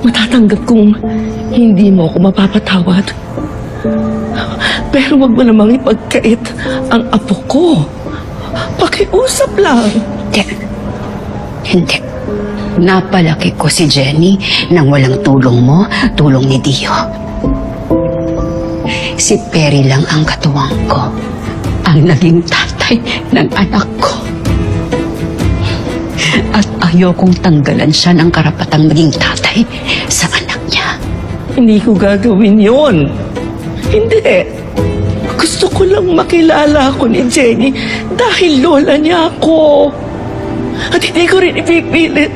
Matatanggap kung hindi mo ako mapapatawad. Pero wag mo namang ipagkait ang apo ko. Pakiusap lang. Hindi. Napalaki ko si Jenny nang walang tulong mo, tulong ni Dio. Si Perry lang ang katuwang ko, ang naging tatay ng anak ko. At ayokong tanggalan siya ng karapatang maging tatay sa anak niya. Hindi ko gagawin yon. Hindi. Gusto ko lang makilala ako ni Jenny dahil lola niya ako. At hindi ko rin ipipilit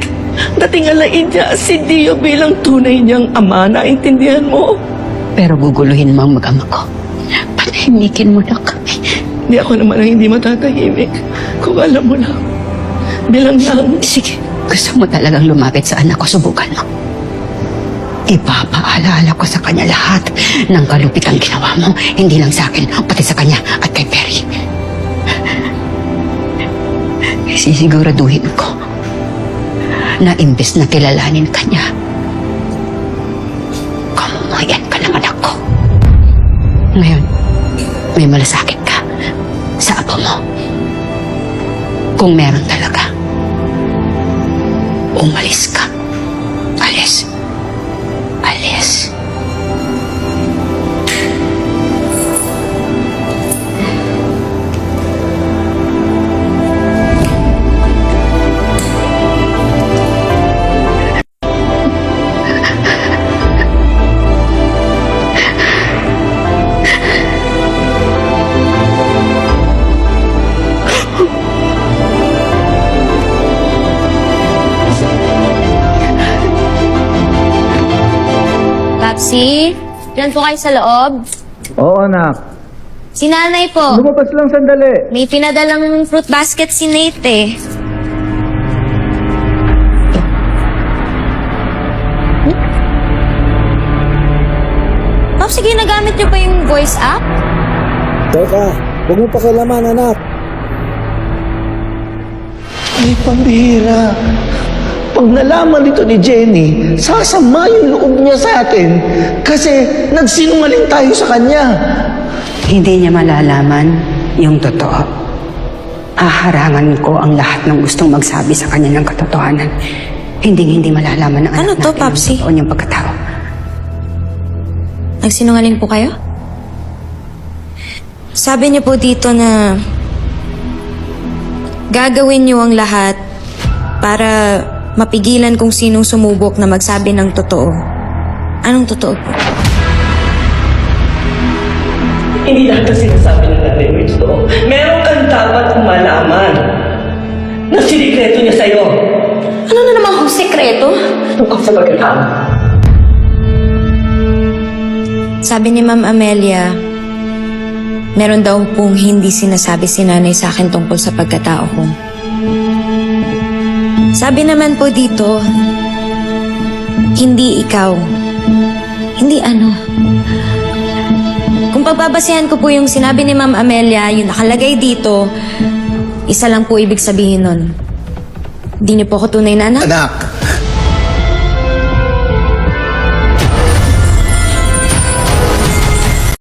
na tingalain niya si Dio bilang tunay niyang ama. Naintindihan mo? Pero guguluhin mo ang mag-ama ko. Patahimikin mo na kami. Hindi ako naman ang hindi matatahimik. Kung alam mo lang. Bilang lang. Sige, gusto mo talagang lumapit sa anak ko, subukan mo. Ipapaalala ko sa kanya lahat ng kalupitang ginawa mo. Hindi lang sa akin, pati sa kanya at kay Perry. Sisiguraduhin ko na imbes na kilalanin ka niya, kamumuhayan ka ng anak ko. Ngayon, may malasakit ka sa apo mo. Kung meron talaga, umalis ka. Alis. Alis. Papsi, dyan po kayo sa loob. Oo, anak. Si nanay po, Lumabas lang sandali. may pinadalang fruit basket si Nate eh. Papsi, ginagamit niyo pa yung voice app? Teka, huwag mo pakialaman, anak. Ay, pambihira. Pag nalaman nito ni Jenny, sasama yung loob niya sa atin kasi nagsinungaling tayo sa kanya. Hindi niya malalaman yung totoo. Aharangan ko ang lahat ng gustong magsabi sa kanya ng katotohanan. Hindi malalaman ng anak Ano to, natin Papsi? ang totoo niyang pagkatao. Nagsinungaling po kayo? Sabi niyo po dito na gagawin niyo ang lahat para mapigilan kung sinong sumubok na magsabi ng totoo. Anong totoo po? Hindi lahat ang sinasabi ng nanay mo ito. Meron kang dapat malaman na sinikreto niya sa'yo. Ano na naman kung sekreto? Tungkol sa pagkatao. Sabi ni Ma'am Amelia, meron daw pong hindi sinasabi si nanay sa akin tungkol sa pagkatao ko. Sabi naman po dito, hindi ikaw. Hindi ano. Kung pagbabasehan ko po yung sinabi ni Ma'am Amelia, yung nakalagay dito, isa lang po ibig sabihin nun. Hindi niyo po ako tunay na anak? Anak,